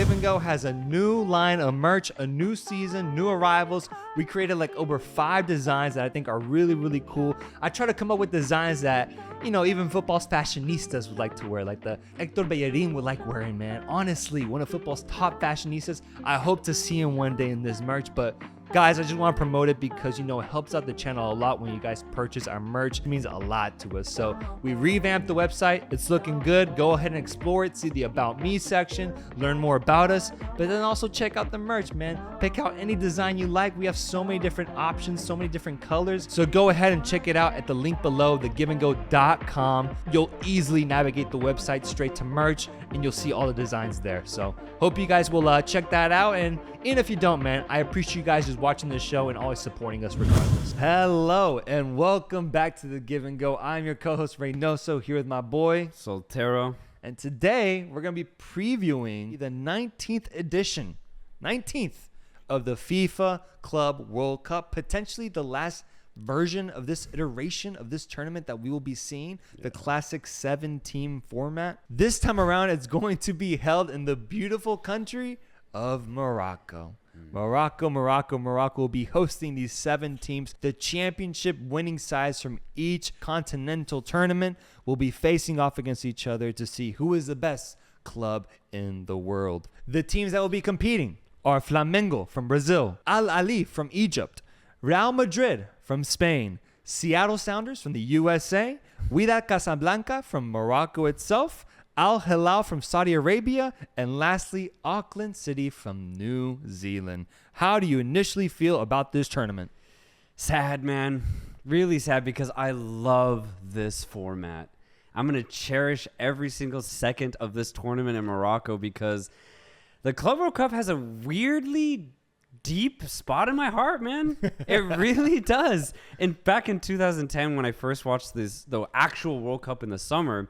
Give and Go has a new line of merch, a new season, new arrivals. We created like over 5 designs that I think are really, really cool. I try to come up with designs that, even football's fashionistas would like to wear, like the Hector Bellerin would like wearing, man. Honestly, one of football's top fashionistas. I hope to see him one day in this merch, but guys, I just want to promote it because, it helps out the channel a lot when you guys purchase our merch. It means a lot to us. So we revamped the website. It's looking good. Go ahead and explore it. See the About Me section. Learn more about us. But then also check out the merch, man. Pick out any design you like. We have so many different options, so many different colors. So go ahead and check it out at the link below, thegivengoshow.com. You'll easily navigate the website straight to merch, and you'll see all the designs there. So hope you guys will check that out. And if you don't, man, I appreciate you guys just watching this show and always supporting us regardless. Hello and welcome back to The Give and Go. I'm your co-host Reynoso, here with my boy Soltero. And today we're going to be previewing the 19th edition of the FIFA Club World Cup, potentially the last version of this iteration of this tournament that we will be seeing, the classic 7-team format. This time around, it's going to be held in the beautiful country of Morocco. Morocco will be hosting these 7 teams. The championship winning sides from each continental tournament will be facing off against each other to see who is the best club in the world. The teams that will be competing are Flamengo from Brazil, Ahly from Egypt, Real Madrid from Spain, Seattle Sounders from the USA, Wydad Casablanca from Morocco itself, Hilal from Saudi Arabia, and lastly, Auckland City from New Zealand. How do you initially feel about this tournament? Sad, man. Really sad because I love this format. I'm going to cherish every single second of this tournament in Morocco because the Club World Cup has a weirdly deep spot in my heart, man. It really does. And back in 2010, when I first watched the actual World Cup in the summer,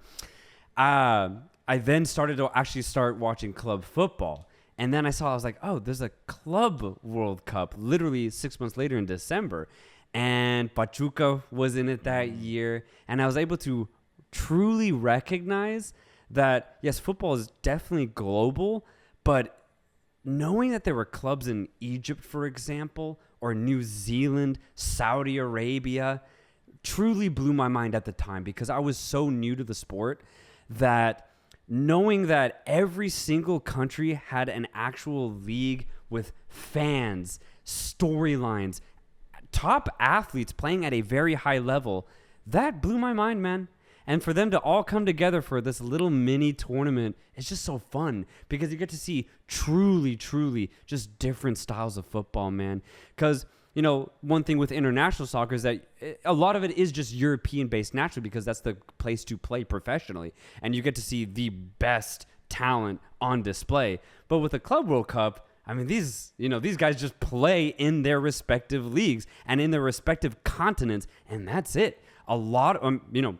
I then started to actually start watching club football. And then I was like, oh, there's a Club World Cup literally 6 months later in December. And Pachuca was in it that year. And I was able to truly recognize that, yes, football is definitely global, but knowing that there were clubs in Egypt, for example, or New Zealand, Saudi Arabia, truly blew my mind at the time because I was so new to the sport that knowing that every single country had an actual league with fans, storylines, top athletes playing at a very high level, that blew my mind, man. And for them to all come together for this little mini tournament, it's just so fun because you get to see truly just different styles of football, man. Because, one thing with international soccer is that a lot of it is just European-based naturally because that's the place to play professionally. And you get to see the best talent on display. But with the Club World Cup, I mean, these guys just play in their respective leagues and in their respective continents, and that's it.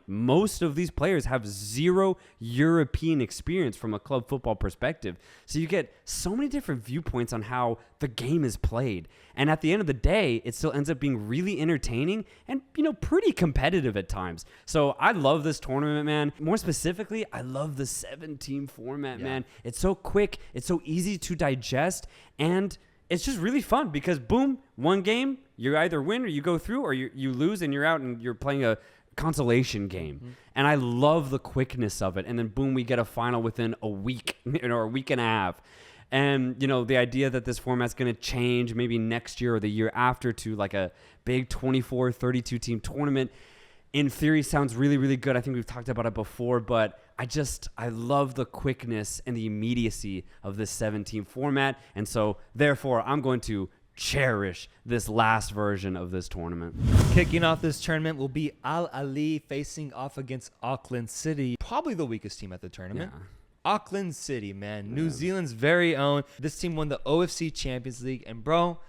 Most of these players have zero European experience from a club football perspective. So you get so many different viewpoints on how the game is played. And at the end of the day, it still ends up being really entertaining and, pretty competitive at times. So I love this tournament, man. More specifically, I love the 7-team format, man. It's so quick. It's so easy to digest. And it's just really fun because, boom, one game, you either win or you go through or you lose and you're out and you're playing a consolation game. Mm-hmm. And I love the quickness of it. And then, boom, we get a final within a week or a week and a half. And, the idea that this format's going to change maybe next year or the year after to like a big 24, 32-team tournament, in theory, sounds really, really good. I think we've talked about it before, but I love the quickness and the immediacy of this 7-team format. And so, therefore, I'm going to cherish this last version of this tournament. Kicking off this tournament will be Ahly facing off against Auckland City, probably the weakest team at the tournament. Yeah. Auckland City, man. New Zealand's very own. This team won the OFC Champions League, and bro,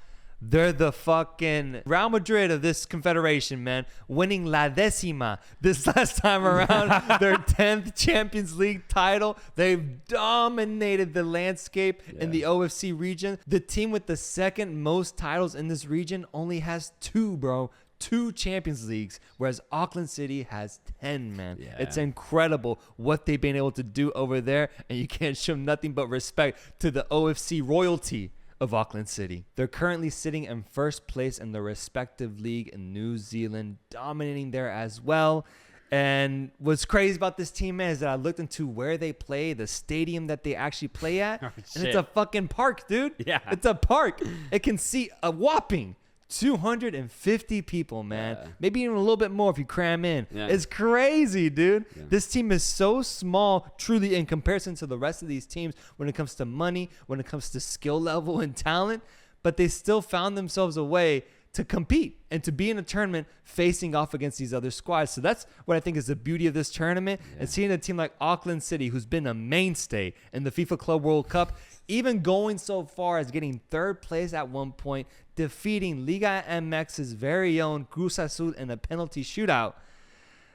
they're the fucking Real Madrid of this confederation, man. Winning La Décima this last time around, their 10th Champions League title. They've dominated the landscape in the OFC region. The team with the second most titles in this region only has 2, bro. 2 Champions Leagues, whereas Auckland City has 10, man. Yeah. It's incredible what they've been able to do over there, and you can't show nothing but respect to the OFC royalty of Auckland City. They're currently sitting in first place in their respective league in New Zealand, dominating there as well. And what's crazy about this team, man, is that I looked into where they play, the stadium that they actually play at, and it's a fucking park, dude. Yeah. It's a park. It can seat a whopping 250 people, man. Yeah. Maybe even a little bit more if you cram in. Yeah. It's crazy, dude. Yeah. This team is so small, truly, in comparison to the rest of these teams when it comes to money, when it comes to skill level and talent, but they still found themselves a way to compete and to be in a tournament facing off against these other squads. So that's what I think is the beauty of this tournament. And seeing a team like Auckland City, who's been a mainstay in the FIFA Club World Cup, even going so far as getting 3rd place at one point, defeating Liga MX's very own Cruz Azul in a penalty shootout.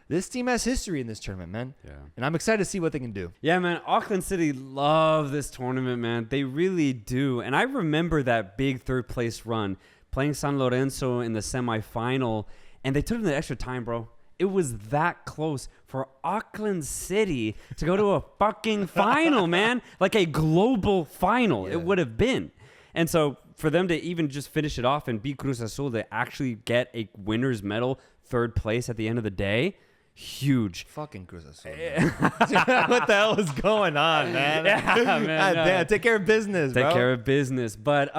This team has history in this tournament, man. Yeah. And I'm excited to see what they can do. Yeah, man. Auckland City love this tournament, man. They really do. And I remember that big 3rd place run, playing San Lorenzo in the semifinal, and they took it in the extra time, bro. It was that close for Auckland City to go to a fucking final, man. Like a global final, it would have been. And so for them to even just finish it off and beat Cruz Azul, to actually get a winner's medal, 3rd place at the end of the day, huge. Fucking Cruz Azul. What the hell is going on, man? Yeah, man. Damn, take care of business, bro. Take care of business. But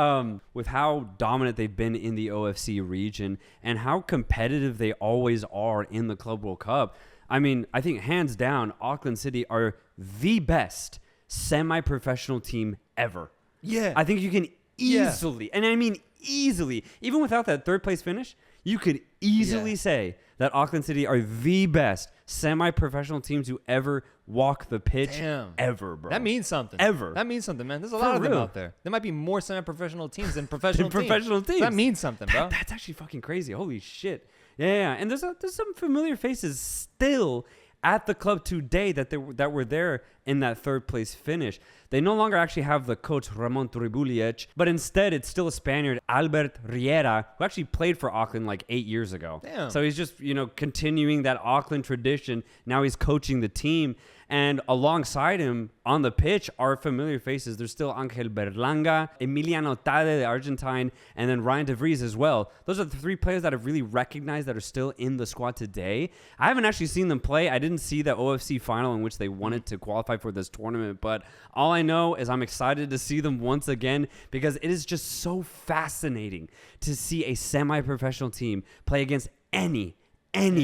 with how dominant they've been in the OFC region and how competitive they always are in the Club World Cup, I mean, I think hands down, Auckland City are the best semi-professional team ever. Yeah. I think you can easily, and I mean easily, even without that 3rd place finish, you could easily say that Auckland City are the best semi-professional teams to ever walk the pitch ever, bro. That means something. Ever. That means something, man. There's a lot of them real. out there. There might be more semi-professional teams than professional teams. professional teams. That means something, bro. That's actually fucking crazy. Holy shit. Yeah. And there's some familiar faces still at the club today that were there in that 3rd place finish. They no longer actually have the coach Ramon Tribuliec, but instead it's still a Spaniard, Albert Riera, who actually played for Auckland like 8 years ago. Damn. So he's just, continuing that Auckland tradition. Now he's coaching the team. And alongside him on the pitch are familiar faces. There's still Angel Berlanga, Emiliano Tade, the Argentine, and then Ryan DeVries as well. Those are the 3 players that I've really recognized that are still in the squad today. I haven't actually seen them play. I didn't see the OFC final in which they wanted to qualify for this tournament, but all I know is I'm excited to see them once again because it is just so fascinating to see a semi-professional team play against any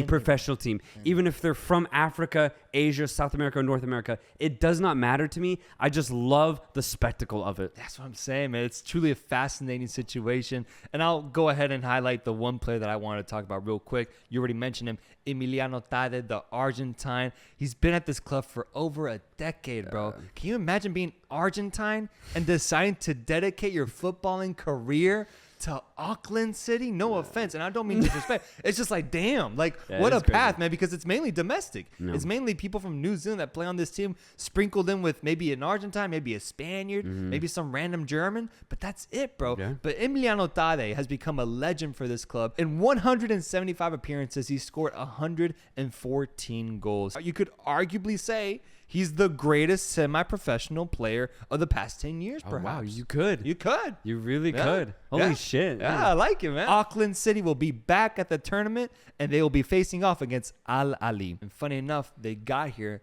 professional team, even if they're from Africa, Asia, South America, or North America. It does not matter to me. I just love the spectacle of it. That's what I'm saying, man. It's truly a fascinating situation. And I'll go ahead and highlight the one player that I wanted to talk about real quick. You already mentioned him, Emiliano Tade, the Argentine. He's been at this club for over a decade, bro. Can you imagine being Argentine and deciding to dedicate your footballing career to Auckland City? No offense, and I don't mean disrespect. It's just like, damn, like what a path, man, because it's mainly domestic. It's mainly people from New Zealand that play on this team, sprinkled in with maybe an Argentine, maybe a Spaniard, maybe some random German, but that's it, bro. But Emiliano Tade has become a legend for this club. In 175 appearances, he scored 114 goals. You could arguably say he's the greatest semi-professional player of the past 10 years, perhaps. Wow, you could. You really could. Holy shit. Yeah, I like it, man. Auckland City will be back at the tournament, and they will be facing off against Ahly. And funny enough, they got here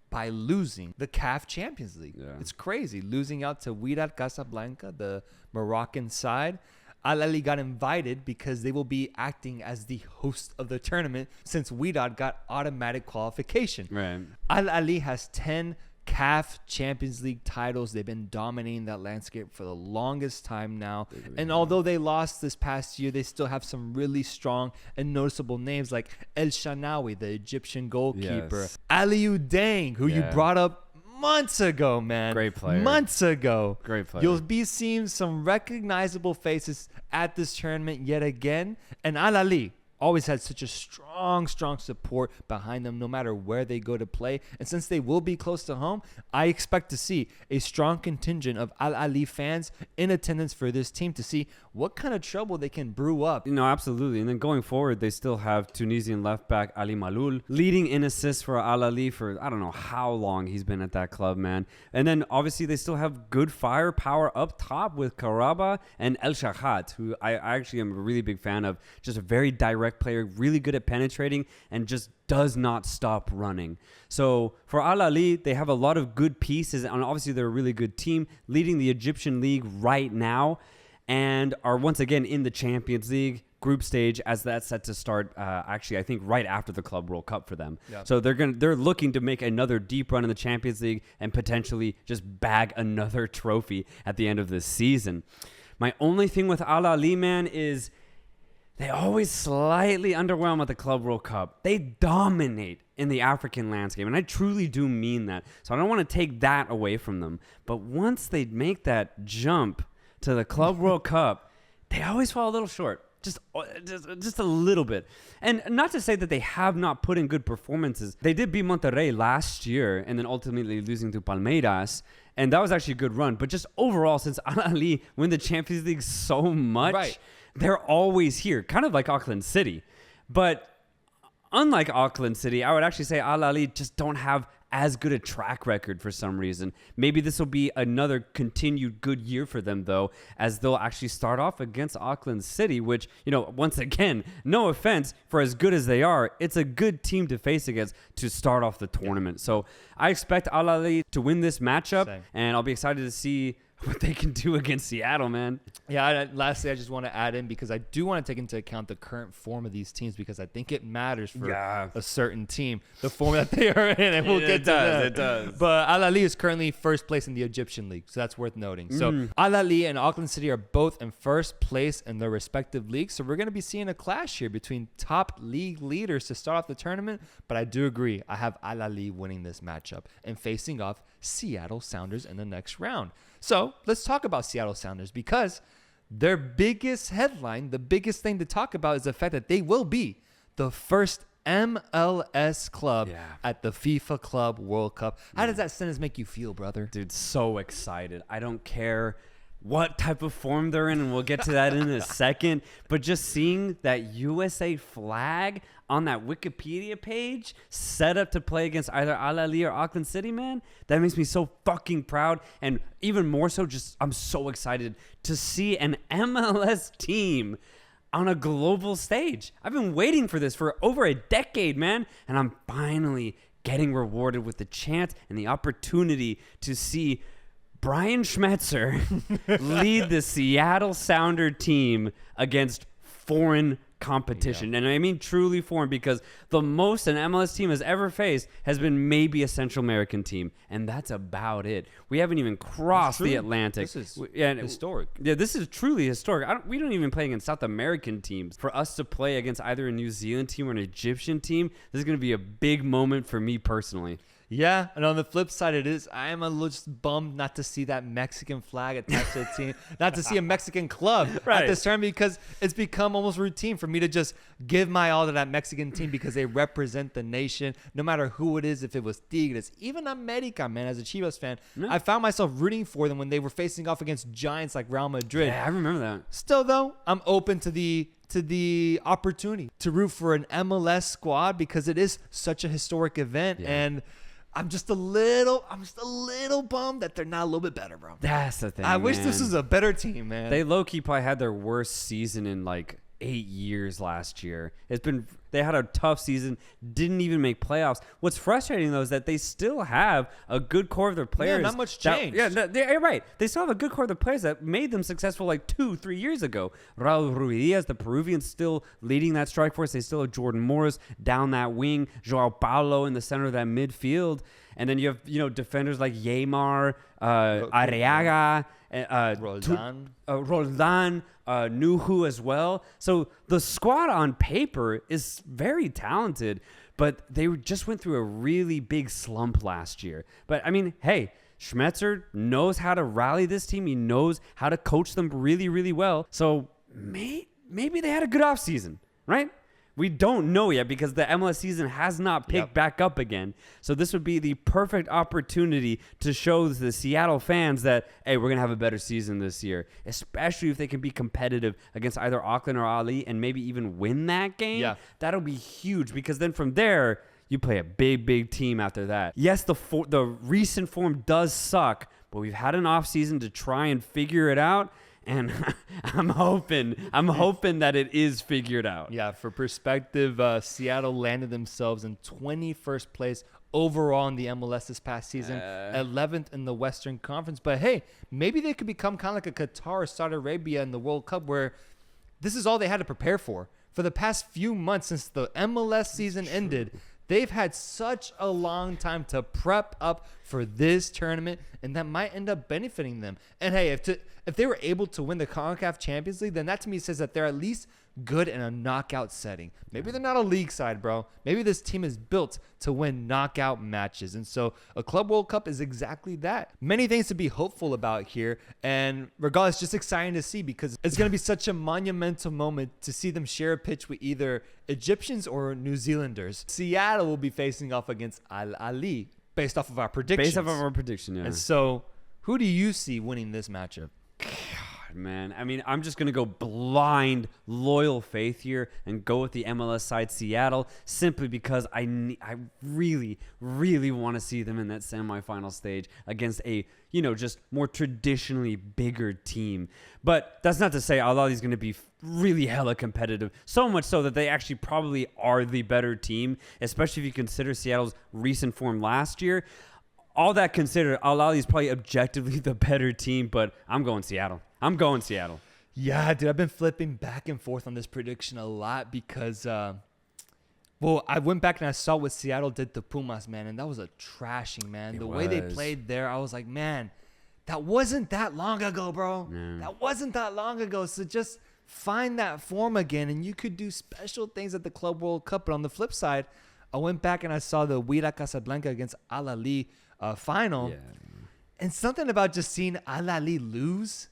by losing the CAF Champions League. It's crazy. Losing out to Wydad Casablanca, the Moroccan side. Ahly got invited because they will be acting as the host of the tournament since Wydad got automatic qualification. Right. Ahly has 10 CAF Champions League titles. They've been dominating that landscape for the longest time now. And although they lost this past year, they still have some really strong and noticeable names like El Shanawi, the Egyptian goalkeeper. Aliou Deng, who you brought up months ago, man. Great player. Months ago. Great player. You'll be seeing some recognizable faces at this tournament yet again. And Ahly always had such a strong support behind them no matter where they go to play. And since they will be close to home, I expect to see a strong contingent of Al Ahly fans in attendance for this team to see what kind of trouble they can brew up. Absolutely. And then going forward, they still have Tunisian left back Ali Maloul leading in assists for Al Ahly for I don't know how long he's been at that club, man. And then obviously they still have good firepower up top with Karaba and El Shahat, who I actually am a really big fan of. Just a very direct player, really good at penetrating, and just does not stop running. So for Al Ahly, they have a lot of good pieces, and obviously they're a really good team, leading the Egyptian league right now, and are once again in the Champions League group stage as that's set to start. Actually, I think right after the Club World Cup for them. Yep. So they're looking to make another deep run in the Champions League and potentially just bag another trophy at the end of this season. My only thing with Al Ahly, man, is they always slightly underwhelm at the Club World Cup. They dominate in the African landscape, and I truly do mean that. So I don't want to take that away from them. But once they make that jump to the Club World Cup, they always fall a little short. Just a little bit. And not to say that they have not put in good performances. They did beat Monterrey last year and then ultimately losing to Palmeiras. And that was actually a good run. But just overall, since Al Ahly win the Champions League so much, they're always here. Kind of like Auckland City. But unlike Auckland City, I would actually say Al Ahly just don't have as good a track record for some reason. Maybe this will be another continued good year for them, though, as they'll actually start off against Auckland City, which, once again, no offense, for as good as they are, it's a good team to face against to start off the tournament. So I expect Al Ahly to win this matchup, and I'll be excited to see what they can do against Seattle, man. Yeah, lastly, I just want to add in, because I do want to take into account the current form of these teams, because I think it matters for a certain team, the form that they are in, and we'll get to that. It does. But Al Ahly is currently first place in the Egyptian league, so that's worth noting. So Al Ahly and Auckland City are both in first place in their respective leagues, so we're going to be seeing a clash here between top league leaders to start off the tournament. But I do agree, I have Al Ahly winning this matchup and facing off Seattle Sounders in the next round. So let's talk about Seattle Sounders, because their biggest headline, the biggest thing to talk about, is the fact that they will be the first MLS club at the FIFA Club World Cup. How does that sentence make you feel, brother? Dude, so excited. I don't care what type of form they're in, and we'll get to that in a second. But just seeing that USA flag on that Wikipedia page set up to play against either Al Ahly or Auckland City, man, that makes me so fucking proud. And even more so, just I'm so excited to see an MLS team on a global stage. I've been waiting for this for over a decade, man, and I'm finally getting rewarded with the chance and the opportunity to see Brian Schmetzer lead the Seattle Sounder team against foreign competition. And I mean truly foreign, because the most an MLS team has ever faced has been maybe a Central American team, and that's about it. We haven't even crossed the Atlantic. This is historic. Yeah, this is truly historic. We don't even play against South American teams. For us to play against either a New Zealand team or an Egyptian team, this is going to be a big moment for me personally. Yeah, and on the flip side, I am a little just bummed not to see that Mexican flag attached to the team, not to see a Mexican club at this tournament, because it's become almost routine for me to just give my all to that Mexican team because they represent the nation, no matter who it is, if it was Tigres, even America, man, as a Chivas fan. I found myself rooting for them when they were facing off against giants like Real Madrid. Yeah, I remember that. Still, though, I'm open to the opportunity to root for an MLS squad, because it is such a historic event, and I'm just a little bummed that they're not a little bit better, bro. That's the thing. I wish this was a better team, man. They low-key probably had their worst season in like 8 years last year. They had a tough season, didn't even make playoffs. What's frustrating, though, is that they still have a good core of their players. Yeah, not much change. You're right. They still have a good core of their players that made them successful like 2-3 years ago. Raul Ruiz, the Peruvian, still leading that strike force. They still have Jordan Morris down that wing, Joao Paulo in the center of that midfield. And then you have, defenders like Yeimar, Arriaga, Roldan, Nuhu as well. So the squad on paper is very talented, but they just went through a really big slump last year. But I mean, hey, Schmetzer knows how to rally this team. He knows how to coach them really, really well. So maybe they had a good offseason, right? We don't know yet because the MLS season has not picked back up again. So this would be the perfect opportunity to show the Seattle fans that, hey, we're going to have a better season this year, especially if they can be competitive against either Auckland or Ahly and maybe even win that game. Yeah. That'll be huge because then from there, you play a big team after that. Yes, the recent form does suck, but we've had an off season to try and figure it out. And I'm hoping that it is figured out. Yeah, for perspective, Seattle landed themselves in 21st place overall in the MLS this past season, 11th in the Western Conference. But hey, maybe they could become kind of like a Qatar or Saudi Arabia in the World Cup, where this is all they had to prepare for. For the past few months since the MLS season ended, they've had such a long time to prep up for this tournament, and that might end up benefiting them. And hey, if they were able to win the CONCACAF Champions League, then that to me says that they're at least good in a knockout setting. Maybe they're not a league side, bro. Maybe this team is built to win knockout matches. And so a Club World Cup is exactly that. Many things to be hopeful about here. And regardless, just exciting to see because it's going to be such a monumental moment to see them share a pitch with either Egyptians or New Zealanders. Seattle will be facing off against Ahly based off of our predictions. Based off of our prediction, yeah. And so who do you see winning this matchup? God, man. I mean, I'm just going to go blind, loyal faith here and go with the MLS side, Seattle, simply because I really, really want to see them in that semifinal stage against a, just more traditionally bigger team. But that's not to say Al-Ahly's going to be really hella competitive, so much so that they actually probably are the better team, especially if you consider Seattle's recent form last year. All that considered, Al-Ahly is probably objectively the better team, but I'm going Seattle. Yeah, dude, I've been flipping back and forth on this prediction a lot because, I went back and I saw what Seattle did to Pumas, man, and that was a trashing, man. The way they played there, I was like, man, that wasn't that long ago, bro. No. That wasn't that long ago. So just find that form again, and you could do special things at the Club World Cup. But on the flip side, I went back and I saw the Wydad Casablanca against Ahly final. Yeah. And something about just seeing Ahly lose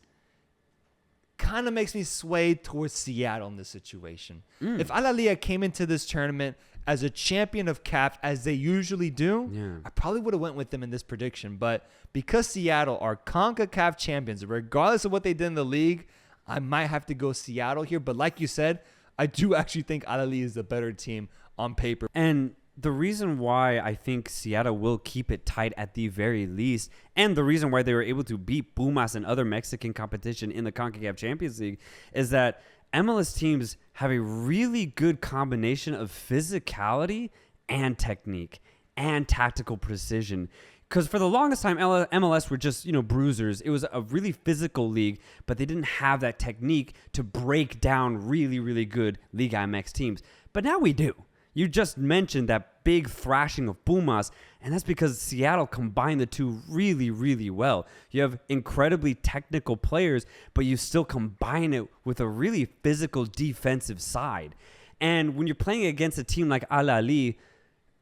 kind of makes me sway towards Seattle in this situation. If Ahly came into this tournament as a champion of CAF, as they usually do, I probably would have went with them in this prediction. But because Seattle are CONCACAF champions, regardless of what they did in the league, I might have to go Seattle here. But like you said, I do actually think Ahly is the better team on paper. And the reason why I think Seattle will keep it tight at the very least, and the reason why they were able to beat Pumas and other Mexican competition in the CONCACAF Champions League is that MLS teams have a really good combination of physicality and technique and tactical precision. Because for the longest time, MLS were just, bruisers. It was a really physical league, but they didn't have that technique to break down really, really good Liga MX teams. But now we do. You just mentioned that big thrashing of Pumas, and that's because Seattle combined the two really, really well. You have incredibly technical players, but you still combine it with a really physical defensive side. And when you're playing against a team like Ahly,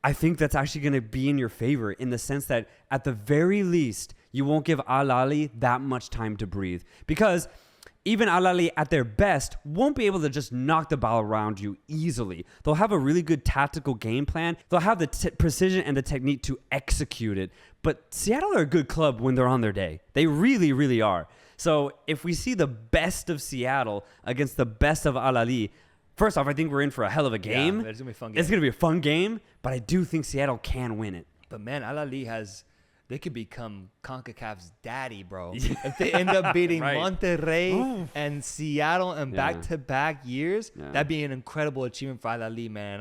I think that's actually going to be in your favor in the sense that at the very least, you won't give Ahly that much time to breathe. Because even Ahly at their best won't be able to just knock the ball around you easily. They'll have a really good tactical game plan. They'll have the precision and the technique to execute it. But Seattle are a good club when they're on their day. They really, really are. So if we see the best of Seattle against the best of Ahly, first off, I think we're in for a hell of a game. Yeah, it's going to be a fun game. It's going to be a fun game, but I do think Seattle can win it. But man, Ahly they could become CONCACAF's daddy, bro. If they end up beating Right. Monterrey and Seattle in back-to-back years, that'd be an incredible achievement for Ahly, man.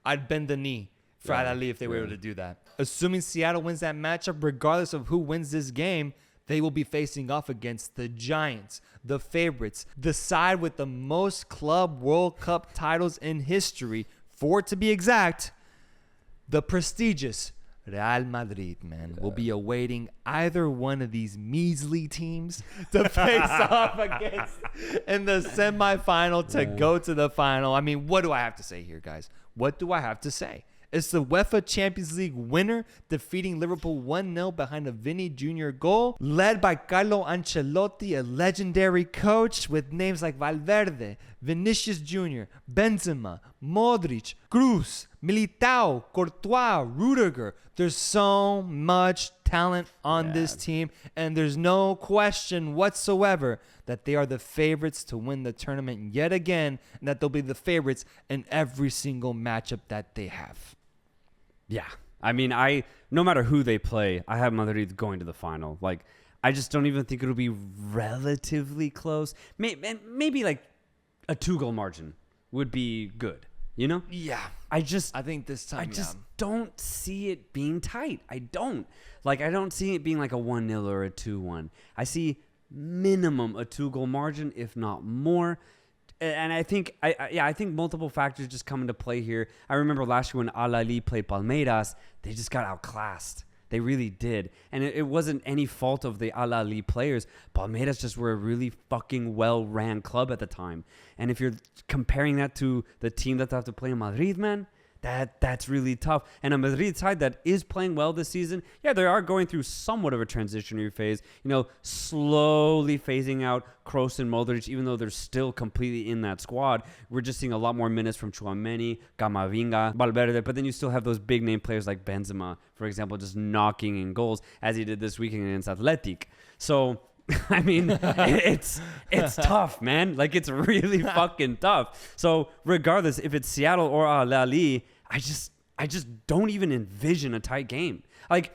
I'd bend the knee for Ahly if they were able to do that. Assuming Seattle wins that matchup, regardless of who wins this game, they will be facing off against the Giants, the favorites, the side with the most Club World Cup titles in history, 4 to be exact, the prestigious Real Madrid, man, will be awaiting either one of these measly teams to face off against in the semifinal to go to the final. I mean, what do I have to say here, guys? What do I have to say? It's the UEFA Champions League winner, defeating Liverpool 1-0 behind a Vinny Jr. goal, led by Carlo Ancelotti, a legendary coach with names like Valverde, Vinicius Jr., Benzema, Modric, Cruz, Militao, Courtois, Rudiger. There's so much talent on this team, and there's no question whatsoever that they are the favorites to win the tournament yet again, and that they'll be the favorites in every single matchup that they have. Yeah. I mean, no matter who they play, I have Madrid going to the final. Like, I just don't even think it'll be relatively close. Maybe like a 2-goal margin would be good, you know? Yeah. I think this time, I just don't see it being tight. I don't see it being like a 1-0 or a 2-1. I see minimum a 2-goal margin, if not more. And I think, I think multiple factors just come into play here. I remember last year when Ahly played Palmeiras, they just got outclassed. They really did. And it wasn't any fault of the Ahly players. Palmeiras just were a really fucking well-ran club at the time. And if you're comparing that to the team that they have to play in Madrid, man, that's really tough. And a Madrid side that is playing well this season, yeah, they are going through somewhat of a transitionary phase, you know, slowly phasing out Kroos and Modric, even though they're still completely in that squad. We're just seeing a lot more minutes from Tchouaméni, Camavinga, Valverde, but then you still have those big name players like Benzema, for example, just knocking in goals, as he did this weekend against Athletic. So, I mean, it's tough, man. Like, it's really fucking tough. So regardless, if it's Seattle or Ahly, I just don't even envision a tight game. Like,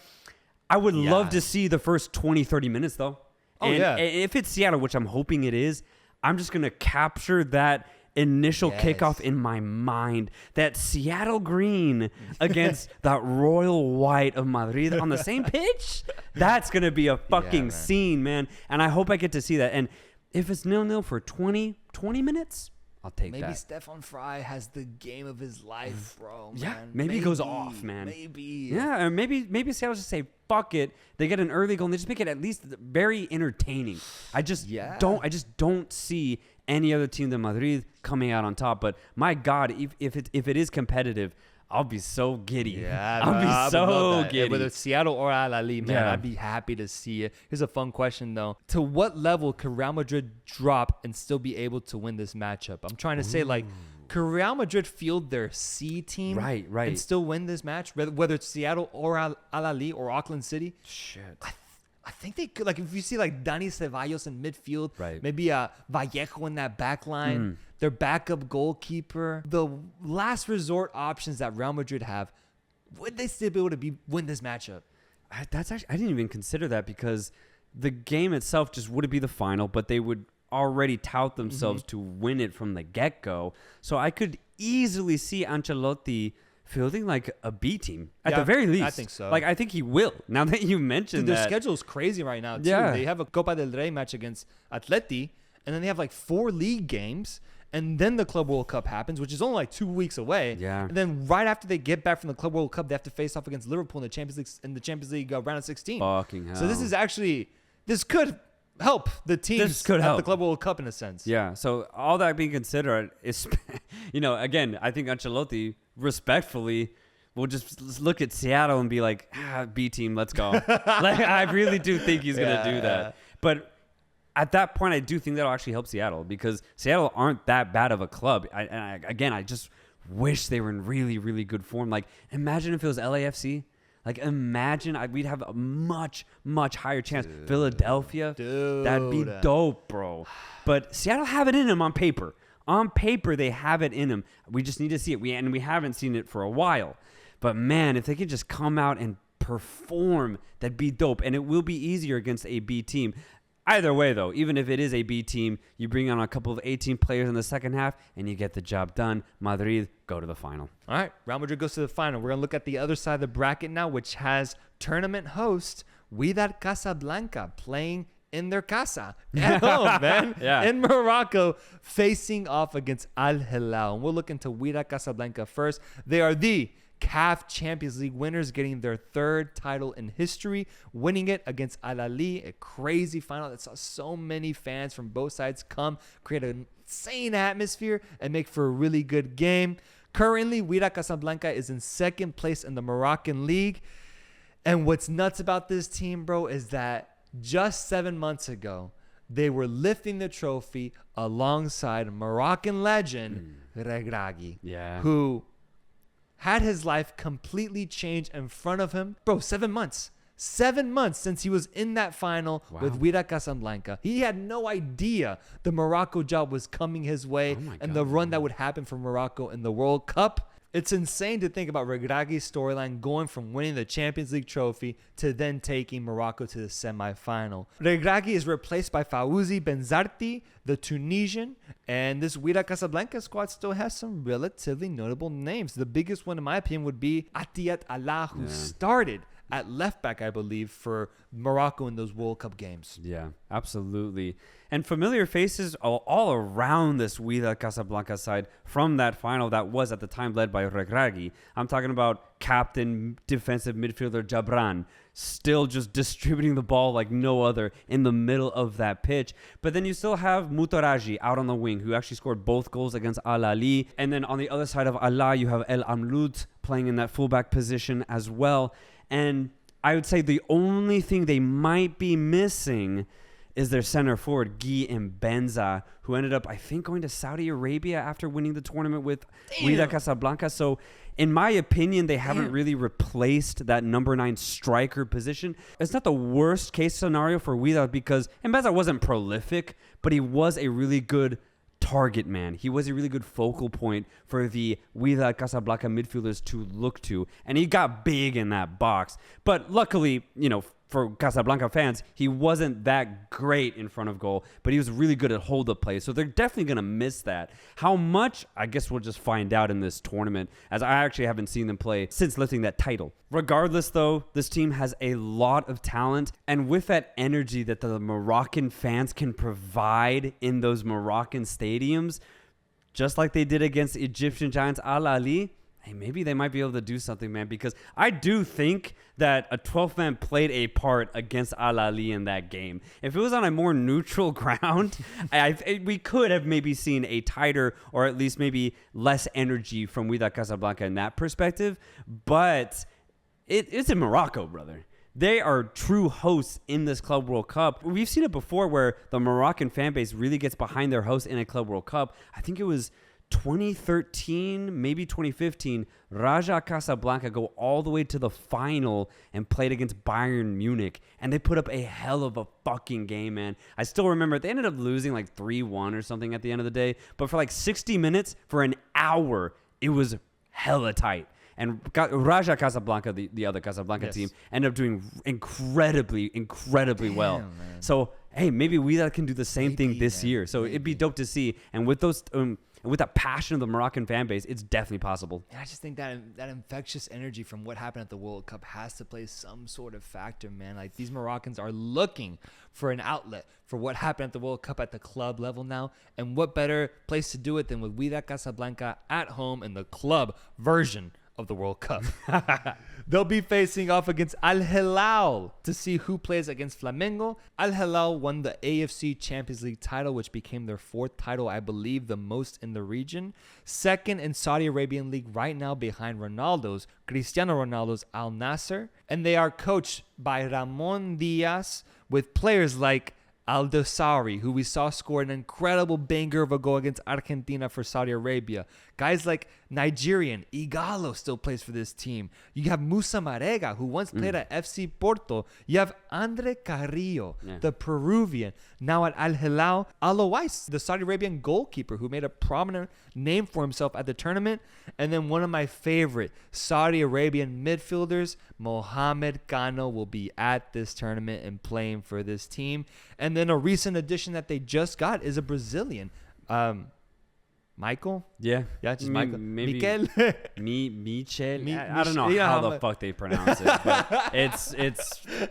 I would love to see the first 20, 30 minutes, though. And if it's Seattle, which I'm hoping it is, I'm just going to capture that initial kickoff in my mind. That Seattle green against that royal white of Madrid on the same pitch. That's going to be a fucking scene, man. And I hope I get to see that. And if it's 0-0 for 20 minutes, I'll take that. Maybe Stefan Fry has the game of his life, bro. Yeah, man. maybe it goes off, man. Maybe. Yeah, or maybe Seattle just say fuck it. They get an early goal and they just make it at least very entertaining. I just don't see any other team than Madrid coming out on top. But my God, if it is competitive, I'll be so giddy. Yeah, I'll be so giddy. Whether it's Seattle or Ahly, man, I'd be happy to see it. Here's a fun question, though. To what level could Real Madrid drop and still be able to win this matchup? I'm trying to say, like, could Real Madrid field their C team and still win this match? Whether it's Seattle or Ahly or Auckland City? Shit. I think they could. Like, if you see, like, Dani Ceballos in midfield, maybe Vallejo in that back line, their backup goalkeeper, the last resort options that Real Madrid have, would they still be able to win this matchup? I didn't even consider that, because the game itself just wouldn't be the final, but they would already tout themselves to win it from the get-go. So I could easily see Ancelotti fielding like a B team at the very least. I think so. Like, I think he will. Now that you mentioned their schedule is crazy right now, too. Yeah. They have a Copa del Rey match against Atleti, and then they have like 4 league games, and then the Club World Cup happens, which is only like 2 weeks away. Yeah. And then right after they get back from the Club World Cup, they have to face off against Liverpool in the Champions League round of 16. Fucking hell. So this could help the teams at the Club World Cup in a sense. Yeah. So all that being considered, is, again, I think Ancelotti respectfully will just look at Seattle and be like, B team, let's go. Like, I really do think he's going to do that. But at that point, I do think that'll actually help Seattle, because Seattle aren't that bad of a club. I just wish they were in really, really good form. Like, imagine if it was LAFC. Like, imagine we'd have a much, much higher chance. Philadelphia, that'd be dope, bro. But Seattle have it in them on paper. On paper, they have it in them. We just need to see it. We haven't seen it for a while. But, man, if they could just come out and perform, that'd be dope. And it will be easier against a B team. Either way, though, even if it is a B team, you bring on a couple of 18 players in the second half, and you get the job done. Madrid go to the final. All right, Real Madrid goes to the final. We're going to look at the other side of the bracket now, which has tournament host Wydad Casablanca playing in their casa at home, man, in Morocco, facing off against Al Hilal. And we'll look into Wydad Casablanca first. They are the CAF Champions League winners, getting their 3rd title in history, winning it against Ahly, a crazy final that saw so many fans from both sides come, create an insane atmosphere, and make for a really good game. Currently, Wydad Casablanca is in second place in the Moroccan league. And what's nuts about this team, bro, is that just 7 months ago, they were lifting the trophy alongside Moroccan legend Regragui, who had his life completely changed in front of him. Bro, 7 months. 7 months since he was in that final with Wydad Casablanca. He had no idea the Morocco job was coming his way and the run that would happen for Morocco in the World Cup. It's insane to think about Regragui's storyline going from winning the Champions League trophy to then taking Morocco to the semifinal. Regragui is replaced by Fawzi Benzarti, the Tunisian, and this Wydad Casablanca squad still has some relatively notable names. The biggest one, in my opinion, would be Atiat Allah, who started at left back, I believe, for Morocco in those World Cup games. Yeah, absolutely. And familiar faces all around this Wydad Casablanca side from that final that was at the time led by Regragui. I'm talking about captain defensive midfielder Jabran, still just distributing the ball like no other in the middle of that pitch. But then you still have Mutaraji out on the wing, who actually scored both goals against Ahly. And then on the other side of Allah, you have El Amloud playing in that fullback position as well. And I would say the only thing they might be missing is their center forward, Guy Mbenza, who ended up, I think, going to Saudi Arabia after winning the tournament with Wydad Casablanca. So, in my opinion, they haven't really replaced that number 9 striker position. It's not the worst case scenario for Wydad because Mbenza wasn't prolific, but he was a really good target man. He was a really good focal point for the Wydad Casablanca midfielders to look to, and he got big in that box. But luckily, for Casablanca fans, he wasn't that great in front of goal, but he was really good at hold-up play. So they're definitely going to miss that. How much? I guess we'll just find out in this tournament, as I actually haven't seen them play since lifting that title. Regardless, though, this team has a lot of talent, and with that energy that the Moroccan fans can provide in those Moroccan stadiums, just like they did against Egyptian giants Al Ahly, hey, maybe they might be able to do something, man, because I do think that a 12th man played a part against Al Ahly in that game. If it was on a more neutral ground, we could have maybe seen a tighter or at least maybe less energy from Wydad Casablanca in that perspective. But it's in Morocco, brother. They are true hosts in this Club World Cup. We've seen it before where the Moroccan fan base really gets behind their host in a Club World Cup. I think it was 2013, maybe 2015, Raja Casablanca go all the way to the final and played against Bayern Munich. And they put up a hell of a fucking game, man. I still remember they ended up losing like 3-1 or something at the end of the day. But for like 60 minutes, for an hour, it was hella tight. And Raja Casablanca, the other Casablanca team, ended up doing incredibly well. Man. So, hey, maybe Wydad can do the same thing this year. So it'd be dope to see. And with those... with that passion of the Moroccan fan base, it's definitely possible. And I just think that infectious energy from what happened at the World Cup has to play some sort of factor, man. Like, these Moroccans are looking for an outlet for what happened at the World Cup at the club level now. And what better place to do it than with Wydad Casablanca at home in the club version of the World Cup. They'll be facing off against Al Hilal to see who plays against Flamengo. Al Hilal won the AFC Champions League title, which became their 4th title, I believe, the most in the region. 2nd in Saudi Arabian League right now behind Cristiano Ronaldo's Al Nassr. And they are coached by Ramon Diaz with players like Al-Dosari, who we saw score an incredible banger of a goal against Argentina for Saudi Arabia. Guys like Nigerian Igalo still plays for this team. You have Musa Marega, who once played at FC Porto. You have Andre Carrillo, the Peruvian, now at Al Hilal. Alois, the Saudi Arabian goalkeeper, who made a prominent name for himself at the tournament. And then one of my favorite Saudi Arabian midfielders, Mohamed Kano, will be at this tournament and playing for this team. And then a recent addition that they just got is a Brazilian, Michael? Yeah, just Michael. Maybe Mikel? Michel? I don't know how the fuck they pronounce it, but it's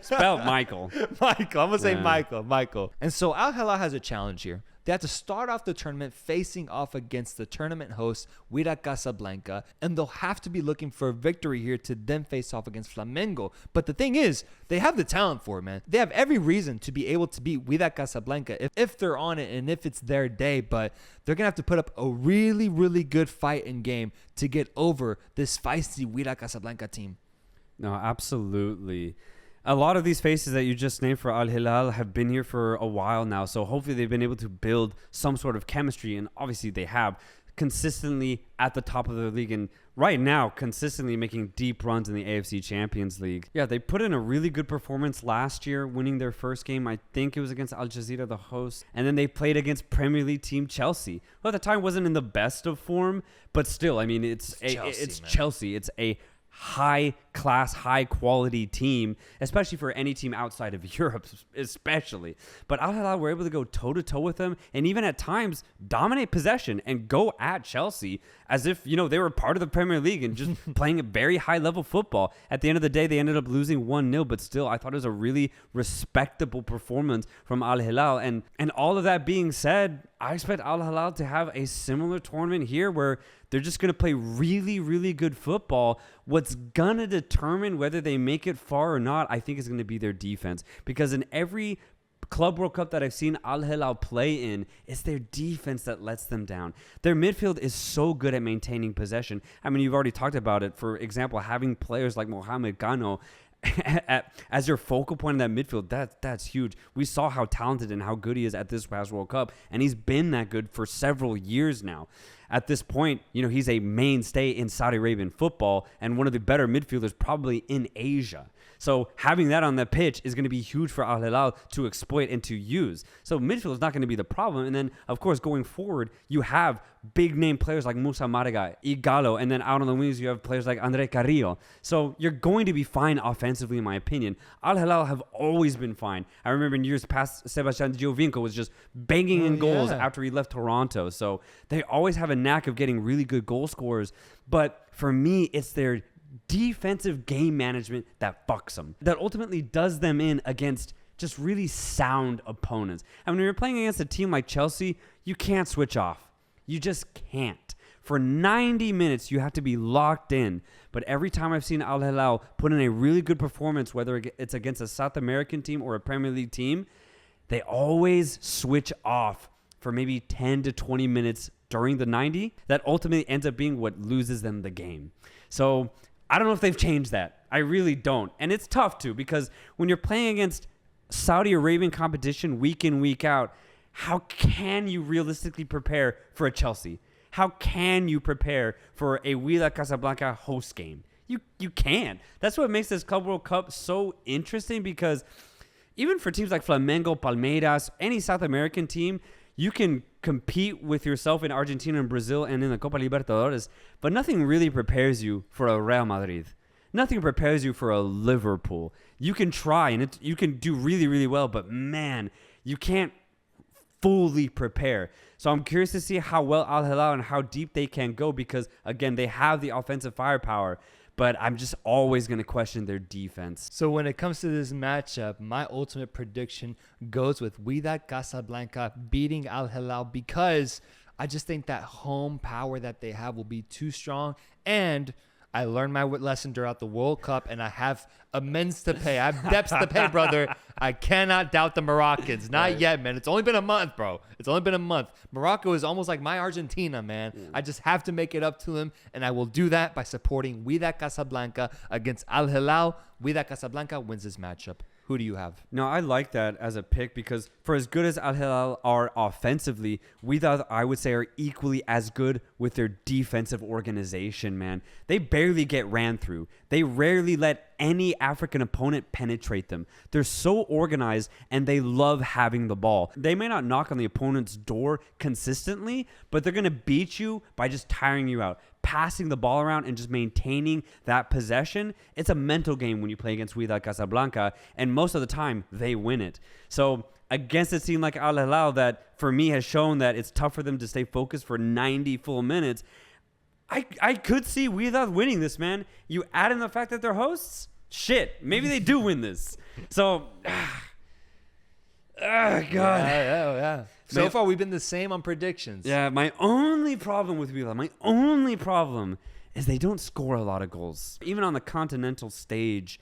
spelled Michael. I'm going to say Michael. And so Al Hilal has a challenge here. they have to start off the tournament facing off against the tournament host, Wydad Casablanca, and they'll have to be looking for a victory here to then face off against Flamengo. But the thing is, they have the talent for it, man. They have every reason to be able to beat Wydad Casablanca if they're on it and if it's their day, but they're going to have to put up a really, really good fight and game to get over this feisty Wydad Casablanca team. No, absolutely. A lot of these faces that you just named for Al Hilal have been here for a while now, so hopefully they've been able to build some sort of chemistry, and obviously they have, consistently at the top of the league, and right now consistently making deep runs in the AFC Champions League. Yeah, they put in a really good performance last year, winning their first game. I think it was against Al Jazeera, the host, and then they played against Premier League team Chelsea, who at the time wasn't in the best of form, but still, I mean, it's Chelsea. It's a high class, high quality team, especially for any team outside of Europe, especially. But Al Hilal were able to go toe to toe with them, and even at times dominate possession and go at Chelsea as if, you know, they were part of the Premier League and just playing a very high level football. At the end of the day, they ended up losing 1-0, but still, I thought it was a really respectable performance from Al Hilal. And all of that being said, I expect Al Hilal to have a similar tournament here where they're just going to play really, really good football. What's going to determine whether they make it far or not, I think, is going to be their defense. Because in every Club World Cup that I've seen Al Hilal play in, it's their defense that lets them down. Their midfield is so good at maintaining possession. I mean, you've already talked about it. For example, having players like Mohamed Gano as your focal point in that midfield, that's huge. We saw how talented and how good he is at this past World Cup, and he's been that good for several years now. At this point, you know, he's a mainstay in Saudi Arabian football and one of the better midfielders probably in Asia. So having that on the pitch is going to be huge for Al Hilal to exploit and to use. So midfield is not going to be the problem. And then, of course, going forward, you have big name players like Musa Marega, Igalo, and then out on the wings you have players like Andre Carrillo. So you're going to be fine offensively, in my opinion. Al Hilal have always been fine. I remember in years past, Sebastian Giovinco was just banging in goals after he left Toronto. So they always have a knack of getting really good goal scorers. But for me, it's their defensive game management that fucks them, that ultimately does them in against just really sound opponents. And when you're playing against a team like Chelsea, you can't switch off. You just can't. For 90 minutes, you have to be locked in. But every time I've seen Al Hilal put in a really good performance, whether it's against a South American team or a Premier League team, they always switch off for maybe 10 to 20 minutes during the 90. That ultimately ends up being what loses them the game. So I don't know if they've changed that. I really don't. And it's tough too, because when you're playing against Saudi Arabian competition week in, week out, how can you realistically prepare for a Chelsea? How can you prepare for a Wydad Casablanca host game? You can't. That's what makes this Club World Cup so interesting, because even for teams like Flamengo, Palmeiras, any South American team, you can compete with yourself in Argentina and Brazil and in the Copa Libertadores, but nothing really prepares you for a Real Madrid. Nothing prepares you for a Liverpool. You can try and you can do really, really well, but man, you can't fully prepare. So I'm curious to see how well Al Hilal and how deep they can go, because again, they have the offensive firepower, but I'm just always going to question their defense. So when it comes to this matchup, my ultimate prediction goes with Wydad Casablanca beating Al Hilal, because I just think that home power that they have will be too strong. And I learned my lesson throughout the World Cup, and I have amends to pay. I have debts to pay, brother. I cannot doubt the Moroccans. Not yet, man. It's only been a month, bro. It's only been a month. Morocco is almost like my Argentina, man. I just have to make it up to them, and I will do that by supporting Wydad Casablanca against Al Hilal. Wydad Casablanca wins this matchup. Who do you have? No, I like that as a pick, because for as good as Al Hilal are offensively, Wydad, I would say, are equally as good with their defensive organization, man. They barely get ran through. They rarely let any African opponent penetrate them. They're so organized, and they love having the ball. They may not knock on the opponent's door consistently, but they're going to beat you by just tiring you out, passing the ball around and just maintaining that possession. It's a mental game when you play against Wydad Casablanca, and most of the time they win it. So against a team like Al Hilal that for me has shown that it's tough for them to stay focused for 90 full minutes, I could see Wydad winning this, man. You add in the fact that they're hosts, shit, maybe they do win this. So God. Yeah. So far, we've been the same on predictions. Yeah, my only problem with Wydad, is they don't score a lot of goals. Even on the continental stage,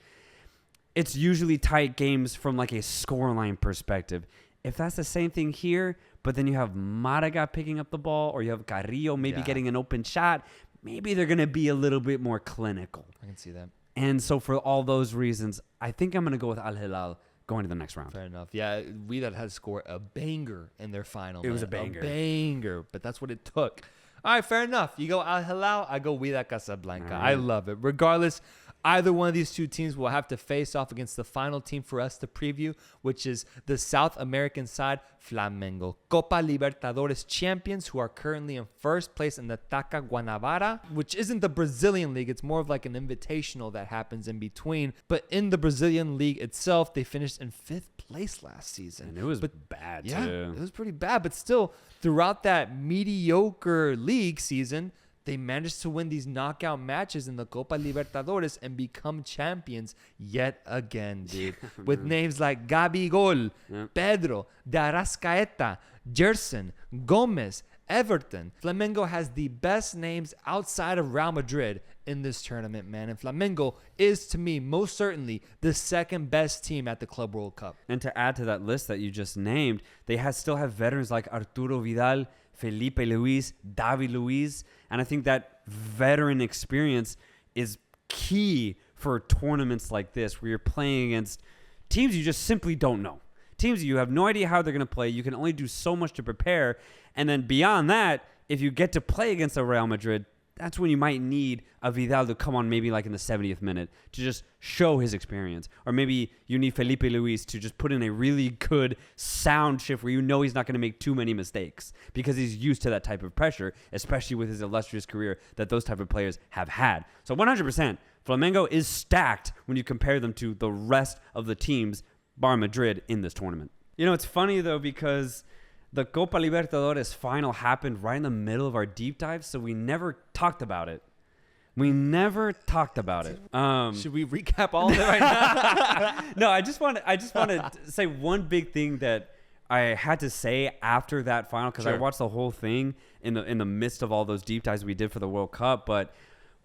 it's usually tight games from like a scoreline perspective. If that's the same thing here, but then you have Málaga picking up the ball, or you have Carrillo maybe getting an open shot, maybe they're going to be a little bit more clinical. I can see that. And so for all those reasons, I think I'm going to go with Al Hilal going to the next round. Fair enough. Yeah, Wydad had scored a banger in their final. It was a banger. A banger, but that's what it took. All right, fair enough. You go Al Hilal, I go Wydad Casablanca. Right. I love it. Regardless, either one of these two teams will have to face off against the final team for us to preview, which is the South American side, Flamengo. Copa Libertadores champions who are currently in first place in the Taca Guanabara, which isn't the Brazilian league. It's more of like an invitational that happens in between. But in the Brazilian league itself, they finished in 5th place last season. And it was bad, too. Yeah, it was pretty bad. But still, throughout that mediocre league season, they managed to win these knockout matches in the Copa Libertadores and become champions yet again, dude. With names like Gabigol, Pedro, De Arrascaeta, Gerson, Gomez, Everton. Flamengo has the best names outside of Real Madrid in this tournament, man. And Flamengo is, to me, most certainly the second best team at the Club World Cup. And to add to that list that you just named, they still have veterans like Arturo Vidal, Felipe Luis, David Luiz. And I think that veteran experience is key for tournaments like this, where you're playing against teams you just simply don't know. Teams you have no idea how they're going to play. You can only do so much to prepare. And then beyond that, if you get to play against a Real Madrid, that's when you might need a Vidal to come on maybe like in the 70th minute to just show his experience. Or maybe you need Felipe Luis to just put in a really good sound shift where you know he's not going to make too many mistakes because he's used to that type of pressure, especially with his illustrious career that those type of players have had. So 100%, Flamengo is stacked when you compare them to the rest of the teams, bar Madrid, in this tournament. You know, it's funny though because the Copa Libertadores final happened right in the middle of our deep dive, so we never talked about it. Should we recap all of it right now? No, I just want to say one big thing that I had to say after that final, because I watched the whole thing in the midst of all those deep dives we did for the World Cup. But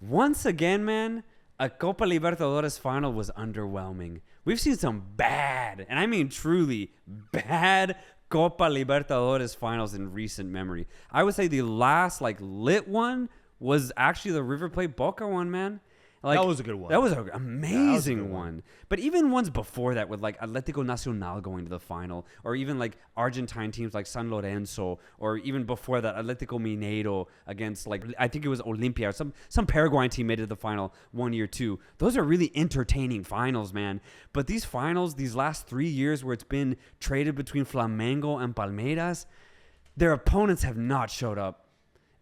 once again, man, a Copa Libertadores final was underwhelming. We've seen some bad, and I mean truly bad, Copa Libertadores finals in recent memory. I would say the last lit one was actually the River Plate Boca one, man. That was a good one. That was an amazing one. But even ones before that with Atlético Nacional going to the final, or even Argentine teams like San Lorenzo, or even before that Atlético Mineiro against I think it was Olimpia, or some Paraguayan team made it to the final 1 year too. Those are really entertaining finals, man. But these finals, these last 3 years where it's been traded between Flamengo and Palmeiras, their opponents have not showed up.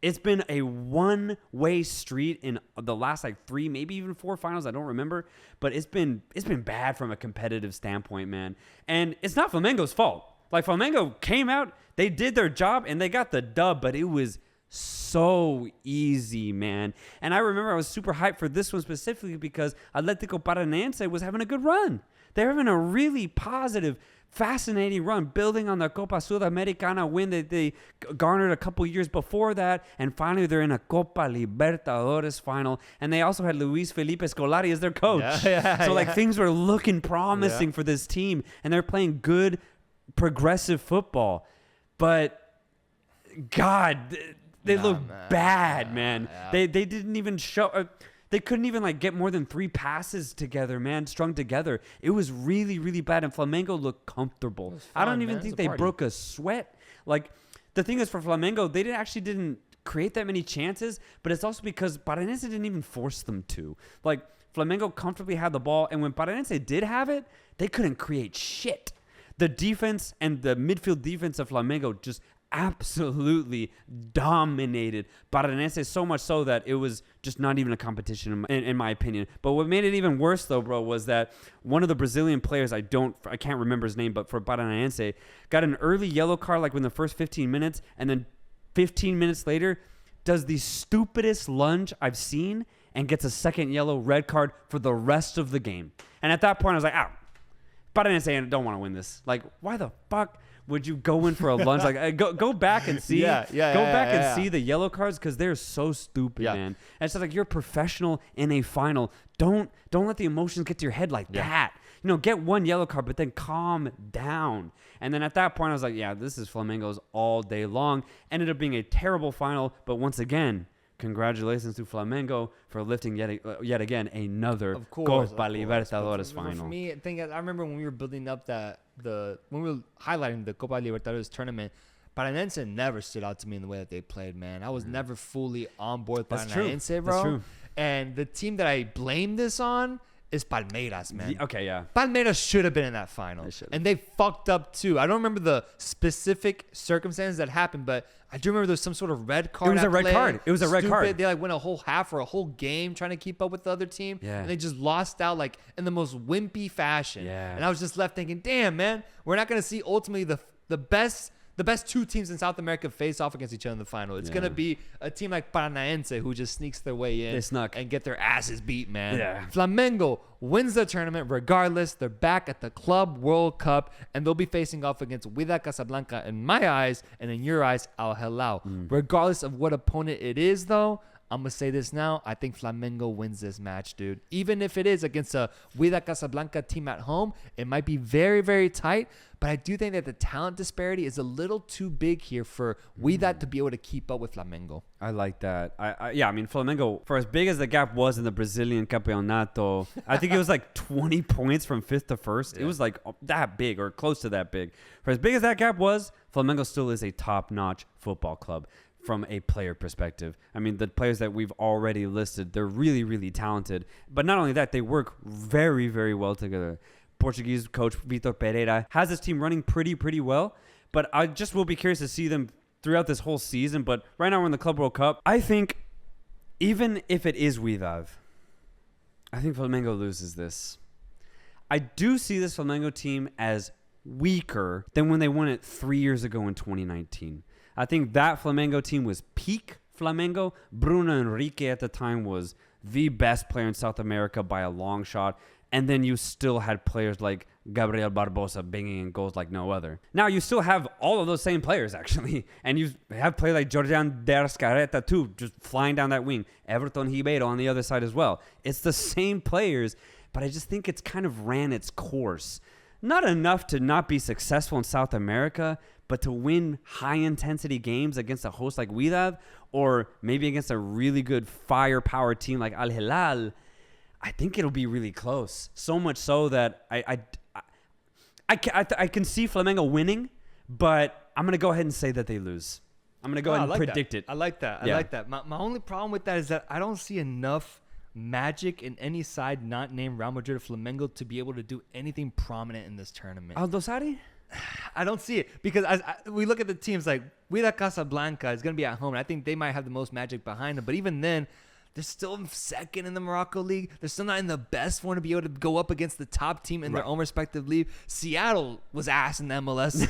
It's been a one-way street in the last 3, maybe even 4 finals. I don't remember, but it's been bad from a competitive standpoint, man. And it's not Flamengo's fault. Flamengo came out, they did their job, and they got the dub, but it was so easy, man. And I remember I was super hyped for this one specifically because Atlético Paranaense was having a good run. They're having a really positive, fascinating run, building on the Copa Sudamericana win that they garnered a couple years before that, and finally they're in a Copa Libertadores final, and they also had Luis Felipe Scolari as their coach. So things were looking promising for this team, and they're playing good, progressive football. But God, they look bad, man. They didn't even show. They couldn't even get more than 3 passes together, man, strung together. It was really, really bad, and Flamengo looked comfortable. I don't even think they broke a sweat. The thing is, for Flamengo, they didn't create that many chances, but it's also because Paranense didn't even force them to. Flamengo comfortably had the ball, and when Paranense did have it, they couldn't create shit. The defense and the midfield defense of Flamengo just absolutely dominated Paranense, so much so that it was just not even a competition in my opinion. But what made it even worse though, bro, was that one of the Brazilian players, I can't remember his name, but for Paranense, got an early yellow card within the first 15 minutes, and then 15 minutes later does the stupidest lunge I've seen and gets a second red card for the rest of the game. And at that point I was like, Paranense don't want to win this. Like, why the fuck would you go in for a lunge? Like, go back and see. Go back and see the yellow cards because they're so stupid, man. And it's just like you're a professional in a final. Don't let the emotions get to your head like that. Get one yellow card, but then calm down. And then at that point, I was like, yeah, this is Flamengo's all day long. Ended up being a terrible final, but once again, congratulations to Flamengo for lifting yet again another Copa Libertadores final. For me, I remember when we were building up when we were highlighting the Copa Libertadores tournament, Paranense never stood out to me in the way that they played, man. I was never fully on board with Paranense, bro. That's true. And the team that I blame this on is Palmeiras, man. Okay, yeah. Palmeiras should have been in that final. And they fucked up too. I don't remember the specific circumstances that happened, but I do remember there was some sort of red card. It was a red card. It was a red card. They went a whole half or a whole game trying to keep up with the other team. Yeah. And they just lost out in the most wimpy fashion. Yeah. And I was just left thinking, damn, man, we're not going to see ultimately the best two teams in South America face off against each other in the final. It's going to be a team like Paranaense who just sneaks their way in and get their asses beat, man. Yeah. Flamengo wins the tournament regardless. They're back at the Club World Cup, and they'll be facing off against Wydad Casablanca in my eyes, and in your eyes, Al Hilal. Regardless of what opponent it is, though, I'm going to say this now. I think Flamengo wins this match, dude. Even if it is against a Wydad Casablanca team at home, it might be very, very tight. But I do think that the talent disparity is a little too big here for Wydad to be able to keep up with Flamengo. I like that. I mean, Flamengo, for as big as the gap was in the Brazilian Campeonato, I think it was like 20 points from 5th to 1st. Yeah. It was like that big or close to that big. For as big as that gap was, Flamengo still is a top-notch football club from a player perspective. I mean, the players that we've already listed, they're really, really talented. But not only that, they work very, very well together. Portuguese coach Vitor Pereira has his team running pretty well. But I just will be curious to see them throughout this whole season. But right now we're in the Club World Cup. I think even if it is Wydad, I think Flamengo loses this. I do see this Flamengo team as weaker than when they won it 3 years ago in 2019. I think that Flamengo team was peak Flamengo. Bruno Henrique at the time was the best player in South America by a long shot. And then you still had players like Gabriel Barbosa banging in goals like no other. Now, you still have all of those same players, actually. And you have players like Jordan Descareta, too, just flying down that wing. Everton Ribeiro on the other side as well. It's the same players, but I just think it's kind of ran its course. Not enough to not be successful in South America, but to win high-intensity games against a host like Wydad or maybe against a really good firepower team like Al Hilal, I think it'll be really close. So much so that I can see Flamengo winning, but I'm going to go ahead and say that they lose. I'm going to go ahead and predict it. I like that. I like that. My only problem with that is that I don't see enough magic in any side not named Real Madrid or Flamengo to be able to do anything prominent in this tournament. Aldosari? I don't see it because we look at the teams like Wydad Casablanca is going to be at home, and I think they might have the most magic behind them. But even then, they're still second in the Morocco league. They're still not in the best form to be able to go up against the top team in their own respective league. Seattle was ass in the MLS.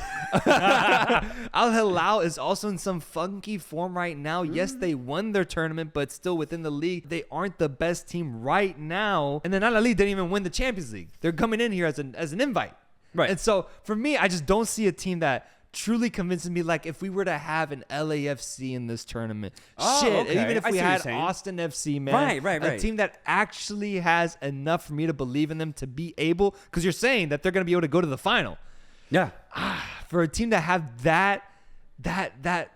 Al Hilal is also in some funky form right now. Yes, they won their tournament, but still within the league, they aren't the best team right now. And then Ahly didn't even win the Champions League. They're coming in here as an invite. Right. And so for me, I just don't see a team that truly convinces me, like if we were to have an LAFC in this tournament. Even if we had Austin FC, man. Right. A team that actually has enough for me to believe in them to be able, because you're saying that they're going to be able to go to the final. Yeah. For a team to have that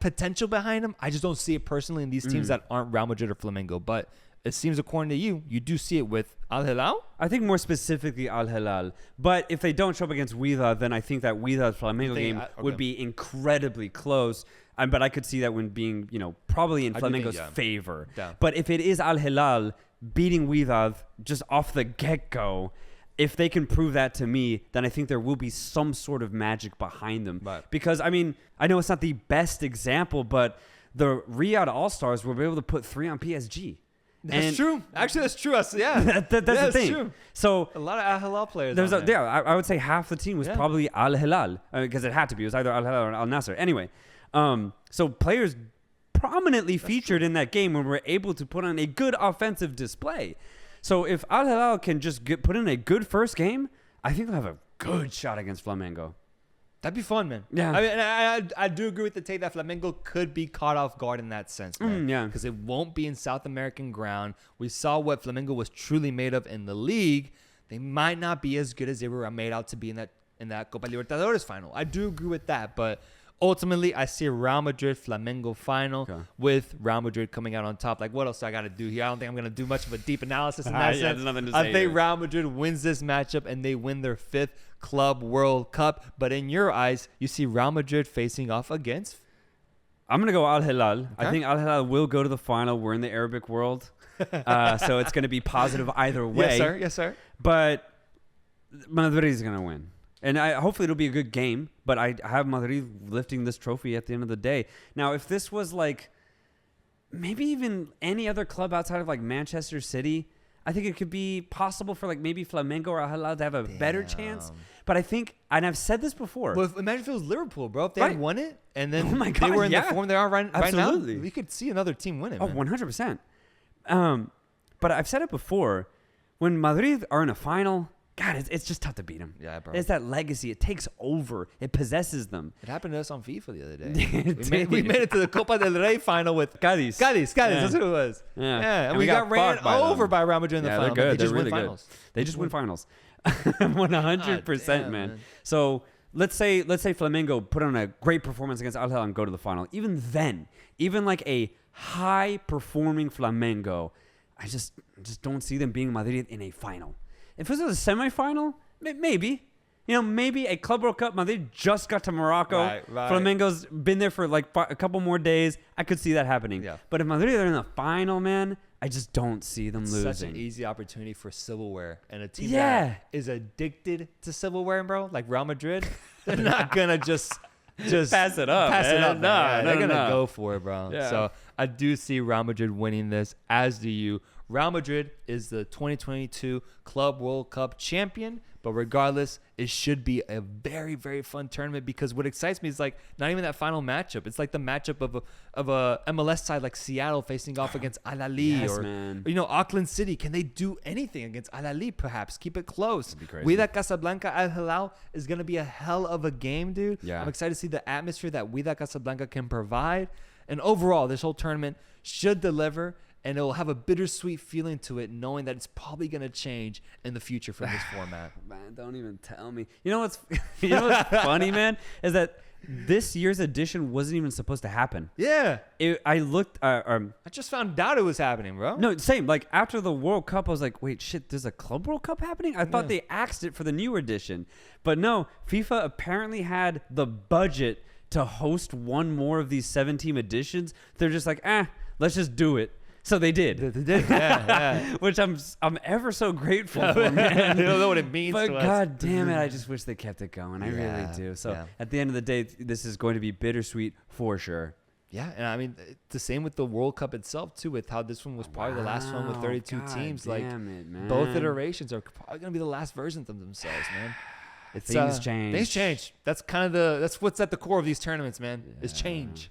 potential behind them, I just don't see it personally in these teams that aren't Real Madrid or Flamengo. But it seems, according to you do see it with Al Hilal? I think more specifically Al Hilal. But if they don't show up against Wydad, then I think that Wydad-Flamengo game would be incredibly close. But I could see that when being, probably in Flamengo's favor. Yeah. But if it is Al Hilal beating Wydad just off the get-go, if they can prove that to me, then I think there will be some sort of magic behind them. Right. Because, I mean, I know it's not the best example, but the Riyadh All-Stars were able to put 3 on PSG. That's true. Actually, that's true. That's the thing. True. So a lot of Al Hilal players. I would say half the team was probably Al Hilal because it had to be. It was either Al Hilal or Al Nassr. Anyway, so players prominently featured in that game when we're able to put on a good offensive display. So if Al Hilal can just put in a good first game, I think they'll have a good shot against Flamengo. That'd be fun, man. Yeah. I mean, I do agree with the take that Flamengo could be caught off guard in that sense, man. Yeah. Because it won't be in South American ground. We saw what Flamengo was truly made of in the league. They might not be as good as they were made out to be in that Copa Libertadores final. I do agree with that, but ultimately, I see a Real Madrid Flamengo final with Real Madrid coming out on top. Like, what else do I got to do here? I don't think I'm going to do much of a deep analysis in that sense. There's nothing to say I think here. Real Madrid wins this matchup and they win their 5th Club World Cup. But in your eyes, you see Real Madrid facing off against? I'm going to go Al Hilal. Okay. I think Al Hilal will go to the final. We're in the Arabic world. So it's going to be positive either way. Yes, sir. Yes, sir. But Madrid is going to win. And hopefully it'll be a good game, but I have Madrid lifting this trophy at the end of the day. Now, if this was like maybe even any other club outside of like Manchester City, I think it could be possible for like maybe Flamengo or Al Hilal to have a better chance. But I think, and I've said this before. Well, imagine if it was Liverpool, bro. If they had won it and then Oh my God, they were in yeah. the form they are right now, Absolutely. we could see another team win it. Oh, man. 100%. But I've said it before. When Madrid are in a final, God, it's just tough to beat them. Yeah, bro. It's that legacy. It takes over. It possesses them. It happened to us on FIFA the other day. It we did. made it to the Copa del Rey final with Cádiz. Cádiz. Yeah. That's who it was. Yeah. And we got ran fucked by them. over by Real Madrid in the Yeah, final. they're but good. They just They're win really finals. good. They just win finals. 100%, God damn, man. man. So let's say Flamengo put on a great performance against Al Hilal and go to the final. Even then, even like a high performing Flamengo, I just don't see them being Madrid in a final. If this was a semifinal, maybe. You know, maybe a Club World Cup. Madrid just got to Morocco. Right. Flamengo's been there for like a couple more days. I could see that happening. Yeah. But if Madrid are in the final, man, I just don't see them losing. Such an easy opportunity for silverware. And a team Yeah. that is addicted to silverware, bro, like Real Madrid, they're not going to just Pass it up, Pass it man. up. No, Yeah, no, they're going to no. go for it, bro. Yeah. So I do see Real Madrid winning this, as do you. Real Madrid is the 2022 Club World Cup champion. But regardless, it should be a very, very fun tournament because what excites me is like not even that final matchup. It's like the matchup of a MLS side like Seattle facing off against Ahly Yes, or man. you know, Auckland City. Can they do anything against Ahly? Perhaps keep it close. That'd be crazy. Wydad Casablanca Al Hilal is gonna be a hell of a game, dude. Yeah. I'm excited to see the atmosphere that Wydad Casablanca can provide, and overall, this whole tournament should deliver. And it will have a bittersweet feeling to it, knowing that it's probably going to change in the future from this format. Man, don't even tell me. You know what's funny, man, is that this year's edition wasn't even supposed to happen. Yeah. I looked. I just found out it was happening, bro. No, same. Like after the World Cup, I was like, wait, shit, there's a Club World Cup happening? I thought they axed it for the new edition. But no, FIFA apparently had the budget to host one more of these 7-team editions. They're just like, let's just do it. So they did. They did, yeah. Which I'm ever so grateful for, man. You don't know what it means But to us. God damn it, I just wish they kept it going. I Yeah, really do. So yeah. at the end of the day, this is going to be bittersweet for sure. Yeah, and I mean, the same with the World Cup itself, too, with how this one was probably the last one with 32 God teams. damn it, man. Both iterations are probably going to be the last versions of themselves, man. It's, Things change. Things change. That's kind of that's what's at the core of these tournaments, man, is change.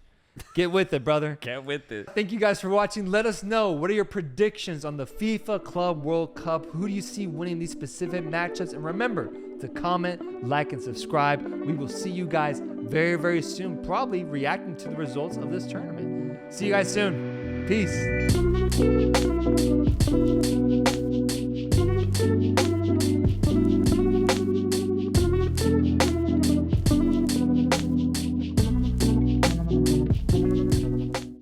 Get with it, brother. Get with it. Thank you guys for watching. Let us know, what are your predictions on the FIFA Club World Cup? Who do you see winning these specific matchups? And remember to comment, like, and subscribe. We will see you guys very, very soon, probably reacting to the results of this tournament. See you guys soon. Peace.